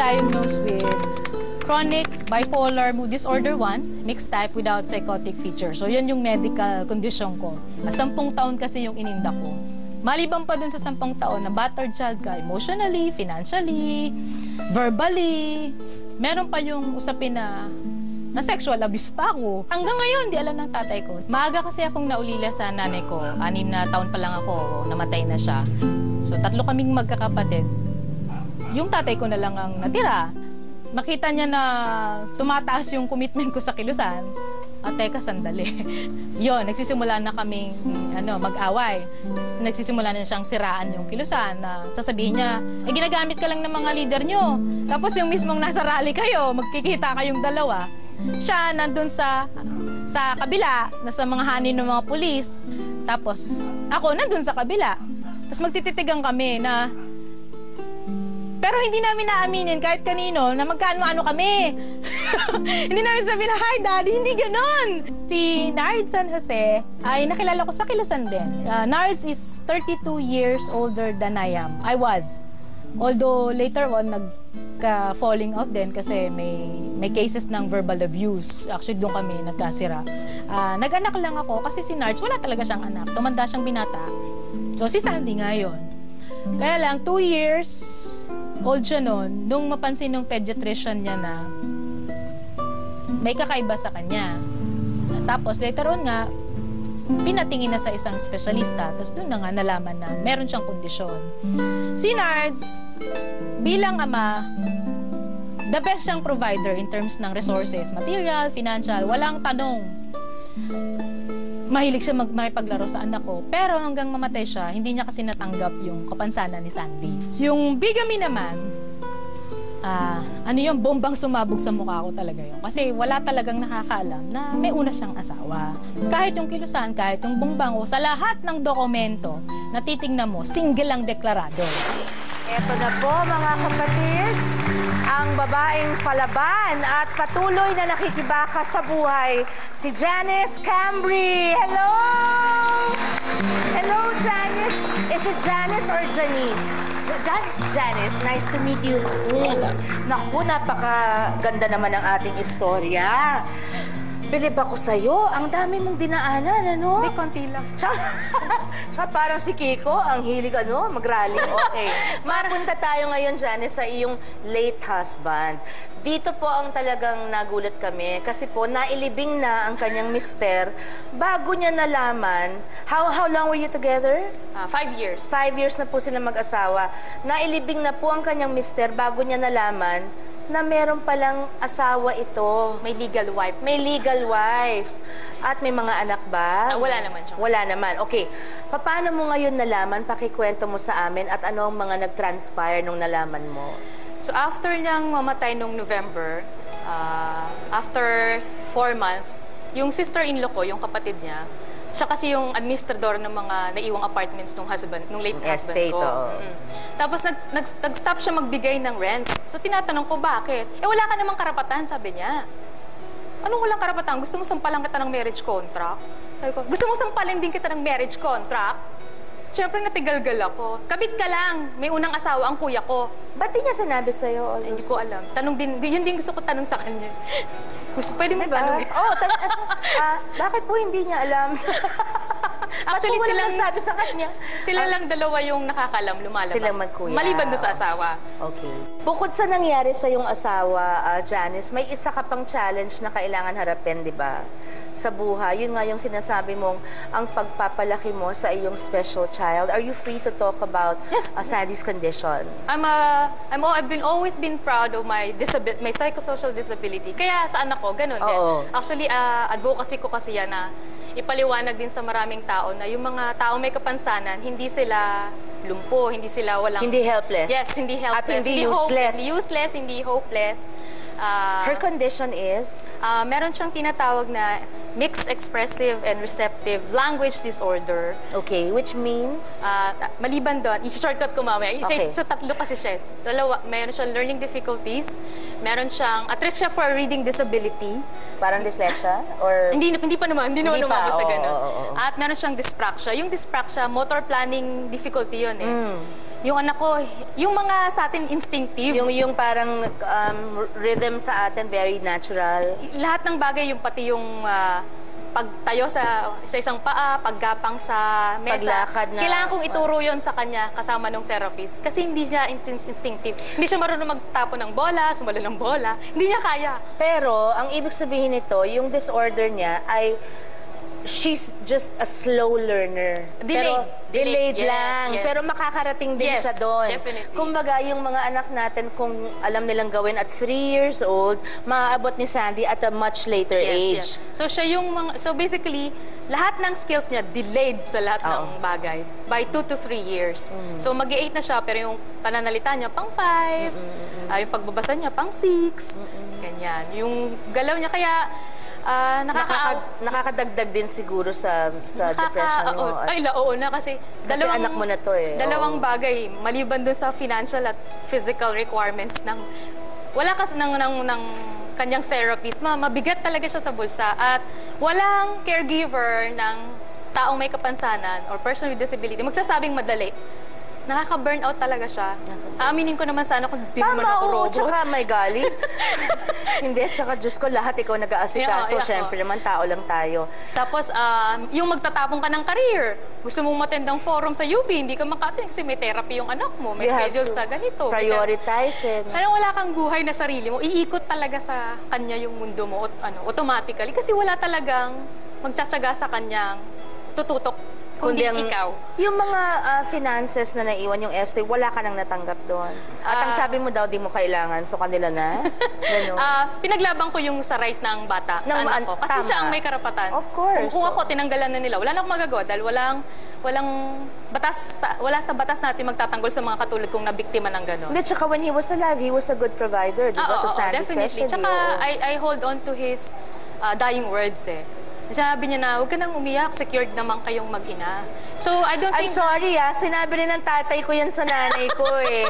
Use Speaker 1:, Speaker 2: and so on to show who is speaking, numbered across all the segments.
Speaker 1: diagnosed with chronic bipolar mood disorder 1, mixed type without psychotic features. So, yan yung medical condition ko. 10 taon kasi yung ininda ko. Maliban pa dun sa 10 taon na battered child ka, emotionally, financially, verbally, meron pa yung usapin na sexual abuse pa ako. Hanggang ngayon, di alam ng tatay ko. Maaga kasi akong naulila sa nanay ko. 6 na taon pa lang ako, namatay na siya. So, 3 kaming magkakapatid. Yung tatay ko na lang ang natira. Makita niya na tumataas yung commitment ko sa kilusan. Teka, sandali. Yon, nagsisimula na kaming mag-away. Nagsisimula na siyang siraan yung kilusan na sasabihin niya, ginagamit ka lang ng mga leader nyo. Tapos yung mismong nasa rally kayo, magkikita kayong dalawa. Siya nandun sa kabila, nasa mga hanin ng mga pulis. Tapos ako nandun sa kabila. Tapos magtititigan kami na pero hindi namin naaminin kahit kanino na magkaano-ano kami. Hindi namin sabihin na, hi daddy, hindi ganon. Si Nards San Jose ay nakilala ko sa kilusan din. Nards is 32 years older than I am. I was. Although later on, nagka-falling out din kasi may cases ng verbal abuse. Actually, doon kami nagkasira. Nag-anak lang ako kasi si Nards, wala talaga siyang anak. Tumanda siyang binata. So, si Sandy nga yun. Kaya lang, 2 years old siya noon, nung mapansin ng pediatrician niya na may kakaiba sa kanya. Tapos later on nga, pinatingin na sa isang espesyalista, tapos doon na nga nalaman na meron siyang kondisyon. Si Nards, bilang ama, the best siyang provider in terms ng resources, material, financial, walang tanong. Mahilig siya makipaglaro sa anak ko. Pero hanggang mamatay siya, hindi niya kasi natanggap yung kapansanan ni Sandy. Yung bigamy naman, bombang sumabog sa mukha ko talaga yun. Kasi wala talagang nakakaalam na may una siyang asawa. Kahit yung kilusan, kahit yung bumbango, sa lahat ng dokumento na titingnan mo, single ang deklarado.
Speaker 2: Eto na po mga kapatid, ang babaeng palaban at patuloy na nakikibaka sa buhay, si Janice Cambry. Hello! Hello, Janice. Is it Janice or Janice? Janice, nice to meet you. Naku, napakaganda naman ang ating istorya. Bilib ako sa'yo. Ang dami mong dinaanan, ano?
Speaker 1: Hindi, konti lang.
Speaker 2: Siya parang si Kiko, ang hilig, mag-rally. Okay. Mapunta tayo ngayon, Janice, sa iyong late husband. Dito po ang talagang nagulat kami kasi po nailibing na ang kanyang mister bago niya nalaman. How long were you together?
Speaker 3: 5 years.
Speaker 2: 5 years na po sila mag-asawa. Nailibing na po ang kanyang mister bago niya nalaman na meron palang asawa ito.
Speaker 3: May legal wife.
Speaker 2: May legal wife. At may mga anak ba?
Speaker 3: Wala naman siya.
Speaker 2: Wala naman. Okay. Paano mo ngayon nalaman? Pakikwento mo sa amin at ano ang mga nag-transpire nung nalaman mo?
Speaker 3: So after niyang mamatay nung November, after 4 months, yung sister-in-law ko, yung kapatid niya, siya kasi yung administrador ng mga naiwang apartments nung late husband ko. Tapos nag-stop siya magbigay ng rents. So tinatanong ko, bakit? Wala ka namang karapatan, sabi niya. Anong walang karapatan? Gusto mo sampalan kita ng marriage contract? Sabi ko, gusto mo sampalan din kita ng marriage contract? Siyempre natigalgal ako. Kabit ka lang. May unang asawa ang kuya ko.
Speaker 2: Ba't di niya sinabi sa'yo?
Speaker 3: Hindi ko alam. Yun din gusto ko tanong sa kanya. Pwede mo tanong.
Speaker 2: Bakit po hindi niya alam?
Speaker 3: Actually,
Speaker 2: silang sabi sa kanya.
Speaker 3: Sila lang dalawa yung nakakalam, lumalabas.
Speaker 2: Sila magkuya.
Speaker 3: Maliban doon sa asawa.
Speaker 2: Okay. Bukod sa nangyari sa iyong asawa, Janice, may isa ka pang challenge na kailangan harapin, di ba? Sa buhay. Yun nga yung sinasabi mong ang pagpapalaki mo sa iyong special child. Are you free to talk about Sandy's condition?
Speaker 3: I've always been proud of my psychosocial disability. Kaya sa anak ko, ganun din. Actually, advocacy ko kasi yan na ipaliwanag din sa maraming tao na yung mga tao may kapansanan, hindi sila lumpo, hindi sila walang...
Speaker 2: Hindi helpless.
Speaker 3: Yes, hindi helpless.
Speaker 2: At hindi useless.
Speaker 3: Hindi useless, hindi hopeless.
Speaker 2: Her condition is?
Speaker 3: Meron siyang tinatawag na mixed expressive and receptive language disorder.
Speaker 2: Okay, which means?
Speaker 3: Maliban doon, i-shortcut ko mamaya.
Speaker 2: Okay.
Speaker 3: So, tatlo kasi siya. Dalawa, meron siyang learning difficulties, meron siyang, at risk siya for reading disability.
Speaker 2: Parang dyslexia? Or?
Speaker 3: Hindi pa naman umabot sa ganun.
Speaker 2: Oo.
Speaker 3: At meron siyang dyspraxia. Yung dyspraxia, motor planning difficulty yun eh. Yung anak ko, yung mga sa atin instinctive.
Speaker 2: Yung parang rhythm sa atin, very natural.
Speaker 3: Lahat ng bagay, yung pati yung pagtayo sa isang paa, paggapang sa mesa.
Speaker 2: Paglakad na.
Speaker 3: Kailangan kong ituro yon sa kanya kasama ng therapist. Kasi hindi niya instinctive. Hindi siya marunong magtapo ng bola, sumalo ng bola. Hindi niya kaya.
Speaker 2: Pero, ang ibig sabihin nito, yung disorder niya ay she's just a slow learner. Delayed
Speaker 3: Yes,
Speaker 2: lang.
Speaker 3: yes.
Speaker 2: Pero makakarating din
Speaker 3: Yes,
Speaker 2: siya doon.
Speaker 3: definitely.
Speaker 2: Kumbaga, yung mga anak natin, kung alam nilang gawin at 3 years old, maaabot ni Sandy at a much later age.
Speaker 3: Yes. So siya yung so basically, lahat ng skills niya delayed sa lahat ng bagay by 2 to 3 years. So mag-8 na siya, pero yung pananalita niya pang 5, yung pagbabasa niya pang 6, ganyan. Yung galaw niya, kaya
Speaker 2: Nakakadagdag din siguro sa depression mo.
Speaker 3: Oo na kasi
Speaker 2: anak mo na to eh.
Speaker 3: Dalawang bagay, maliban dun sa financial at physical requirements ng wala kasi ng kanyang therapist, mabigat talaga siya sa bulsa at walang caregiver ng taong may kapansanan or person with disability magsasabing madali. Nakaka-burnout talaga siya. Aaminin ko naman sana kung di naman ako robot.
Speaker 2: Tsaka may galing. Hindi, tsaka Diyos ko, lahat ikaw nag-aasikaso. Siyempre naman, tao lang tayo.
Speaker 3: Tapos, yung magtatapong ka ng career, gusto mong matendang forum sa UP, hindi ka makating kasi may therapy yung anak mo, may schedule sa ganito.
Speaker 2: Prioritize it.
Speaker 3: Kaya wala kang buhay na sarili mo, iikot talaga sa kanya yung mundo mo automatically kasi wala talagang magtsatsaga sa kanyang tututok. Kundi ikaw.
Speaker 2: Yung mga finances na naiwan yung Esther, wala ka nang natanggap doon. At ang sabi mo daw, di mo kailangan, so kanila na.
Speaker 3: Pinaglaban ko yung sa right ng bata, sa anak ko. Kasi siya ang may karapatan.
Speaker 2: Of course.
Speaker 3: Kung ako, tinanggalan na nila, wala na akong magagawa dahil wala sa batas natin magtatanggol sa mga katulad kong nabiktima ng gano'n.
Speaker 2: Hindi, tsaka when he was alive, he was a good provider, di ba? To Sandy
Speaker 3: definitely.
Speaker 2: especially.
Speaker 3: Tsaka I hold on to his dying words eh. Sinabi niya na, huwag ka nang umiyak, secured naman kayong mag-ina. So, I don't think...
Speaker 2: I'm sorry sinabi rin ng tatay ko yan sa nanay ko eh.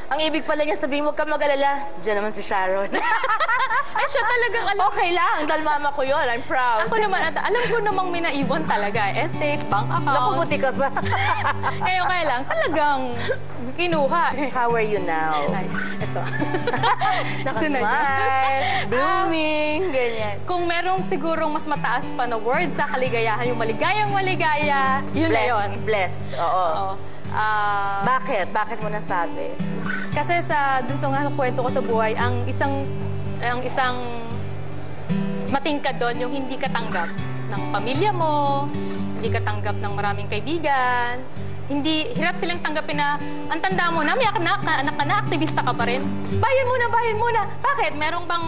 Speaker 2: Ang ibig pala niya sabihin, huwag ka mag-alala. Diyan naman si Sharon.
Speaker 3: Ay, siya talagang alam.
Speaker 2: Okay lang, dahil mama ko yun. I'm proud.
Speaker 3: Ako naman, alam ko namang may naiwan talaga. Estates, bank accounts.
Speaker 2: Naku, buti ka ba?
Speaker 3: Ngayon kaya lang, talagang kinuha.
Speaker 2: How are you now?
Speaker 3: Ay, ito.
Speaker 2: Nakasmile, blooming, ganyan.
Speaker 3: Kung merong sigurong mas mataas pa na word sa kaligayahan, yung maligayang maligaya, yun na yun.
Speaker 2: Blessed, oo. Bakit? Bakit mo nasabi?
Speaker 3: Kasi dun sa nga kwento ko sa buhay, ang isang matingkad doon, yung hindi ka tanggap ng pamilya mo, hindi ka tanggap ng maraming kaibigan, hirap silang tanggapin na, ang tanda mo na, may anak ka na, aktivista ka pa rin. Bayan muna. Bakit? Merong bang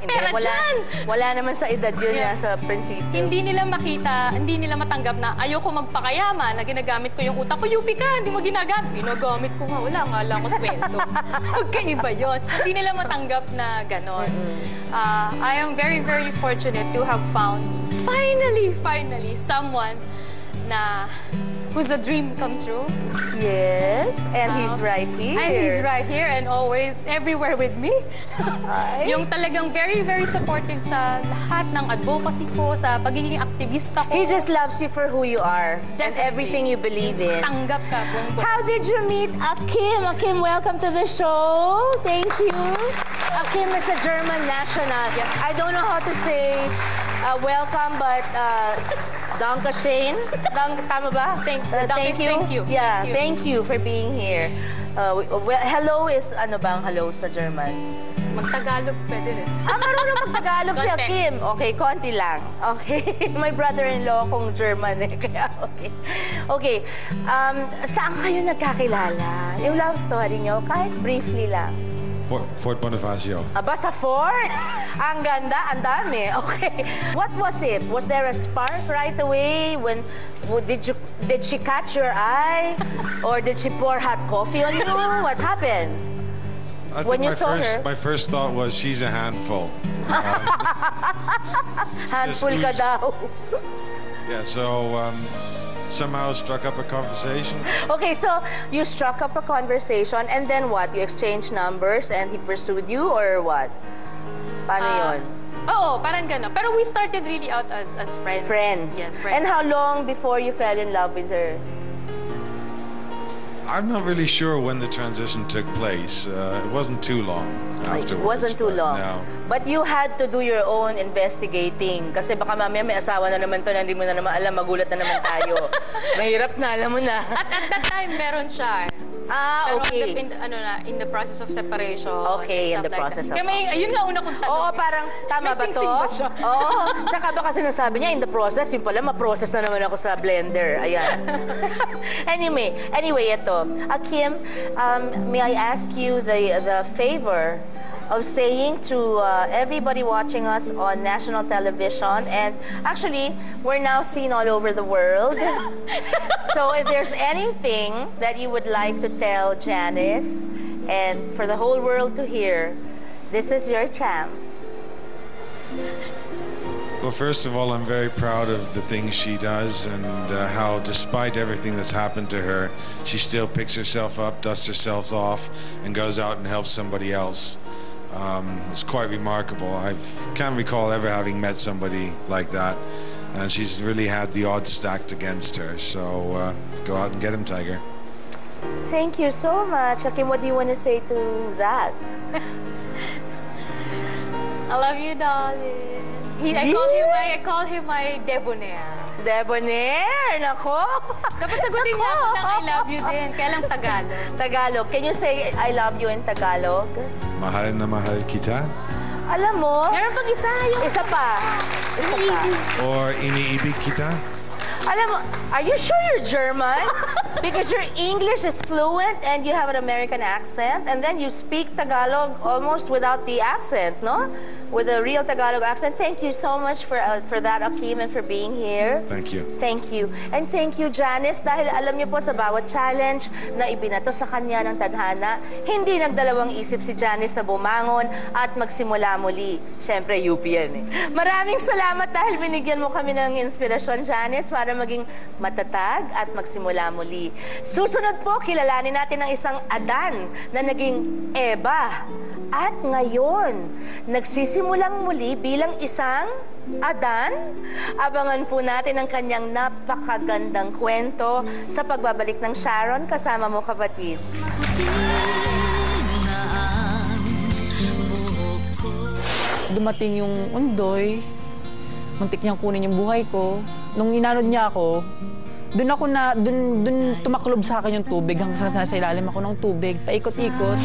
Speaker 3: pera dyan?
Speaker 2: Wala naman sa edad yun sa prinsipyo.
Speaker 3: Hindi nila makita, hindi nila matanggap na ayoko magpakayaman, na ginagamit ko yung utak ko, UP ka, hindi mo ginagamit. Ginagamit ko nga, wala nga lang ko sweldo. Magkaiba yun. Hindi nila matanggap na ganon. I am very, very fortunate to have found, finally, someone na who's a dream come true.
Speaker 2: Yes, and he's right here.
Speaker 3: And he's right here and always everywhere with me. Yung talagang very, very supportive sa lahat ng advocacy ko, sa pagiging aktivista ko.
Speaker 2: He just loves you for who you are.
Speaker 3: Definitely.
Speaker 2: And everything you believe in.
Speaker 3: Tanggap ka.
Speaker 2: How did you meet Akim? Akim, welcome to the show. Thank you. Akim is a German national.
Speaker 3: Yes.
Speaker 2: I don't know how to say welcome, but Dankeschön. Tama ba?
Speaker 3: Thank you.
Speaker 2: Yeah, thank you for being here. Well, hello is ano bang hello sa German?
Speaker 3: Magtagalog pwede rin.
Speaker 2: Marunong magtagalog si Akim. Okay, konti lang. Okay. My brother-in-law kung German eh. Kaya okay. Saan kayo nagkakilala? Yung love story nyo, kahit briefly lang.
Speaker 4: Fort Bonifacio.
Speaker 2: Aba, sa Fort? Ang ganda, ang dami. Okay. What was it? Was there a spark right away? Did she catch your eye? Or did she pour hot coffee on you? What happened?
Speaker 4: I think my first thought was she's a handful.
Speaker 2: Handful ka daw.
Speaker 4: Yeah, so somehow struck up a conversation.
Speaker 2: Okay, so you struck up a conversation and then what? You exchanged numbers and he pursued you or what? Paano yun?
Speaker 3: Oo, parang gano'n. Pero we started really out as friends.
Speaker 2: Friends?
Speaker 3: Yes, friends.
Speaker 2: And how long before you fell in love with her?
Speaker 4: I'm not really sure when the transition took place. It wasn't too long afterwards.
Speaker 2: It wasn't too
Speaker 4: but
Speaker 2: long.
Speaker 4: No.
Speaker 2: But you had to do your own investigating. Kasi baka mamaya may asawa na naman to na hindi mo na naman alam, magulat na naman tayo. Mahirap na, alam mo na.
Speaker 3: At that time, meron siya.
Speaker 2: Ah,
Speaker 3: Pero
Speaker 2: okay.
Speaker 3: in the process of separation.
Speaker 2: Okay, in
Speaker 3: stuff
Speaker 2: the
Speaker 3: like
Speaker 2: process
Speaker 3: that.
Speaker 2: of...
Speaker 3: Kaya may, ayun nga una kong tanong.
Speaker 2: Oo, parang tama
Speaker 3: May
Speaker 2: ba to?
Speaker 3: sing-sing ba siya?
Speaker 2: Oo. Tsaka baka sinasabi niya, in the process, yung pala, ma-process na naman ako sa blender. Ayan. anyway, ito. Kim, may I ask you the favor of saying to everybody watching us on national television, and actually, we're now seen all over the world. So if there's anything that you would like to tell Janice, and for the whole world to hear, this is your chance.
Speaker 4: Well, first of all, I'm very proud of the things she does and how, despite everything that's happened to her, she still picks herself up, dusts herself off, and goes out and helps somebody else. It's quite remarkable. I can't recall ever having met somebody like that, and she's really had the odds stacked against her. So go out and get him, Tiger.
Speaker 2: Thank you so much. Kim, what do you want to say to that?
Speaker 3: I love you, darling. I call him my debonair.
Speaker 2: Debonair, nako.
Speaker 3: Dapat sagutin niya ako ng I love you din. Kaya lang Tagalog.
Speaker 2: Tagalog. Can you say I love you in Tagalog?
Speaker 4: Mahal na mahal kita.
Speaker 2: Alam mo?
Speaker 3: Meron pang isa. Yung
Speaker 2: Isa pa. Isa pa.
Speaker 4: Or iniibig kita.
Speaker 2: Alam mo, are you sure you're German? Because your English is fluent and you have an American accent, and then you speak Tagalog almost without the accent, no? With a real Tagalog accent. Thank you so much for that, Kim, and for being here.
Speaker 4: Thank you.
Speaker 2: Thank you. And thank you, Janice, dahil alam niyo po sa bawat challenge na ibinato sa kanya ng tadhana, hindi nagdalawang isip si Janice na bumangon at magsimula muli. Siyempre, UP yan eh. Maraming salamat dahil binigyan mo kami ng inspirasyon, Janice, para maging matatag at magsimula muli. Susunod po, kilalanin natin ang isang Adan na naging Eva. At ngayon, nagsisimulang muli bilang isang Adan. Abangan po natin ang kanyang napakagandang kwento sa pagbabalik ng Sharon. Kasama mo, kapatid.
Speaker 5: Dumating yung undoy, muntik niyang kunin yung buhay ko. Nung inanod niya ako, doon tumaklob sa akin yung tubig hanggang sa ilalim ako ng tubig, paikot-ikot.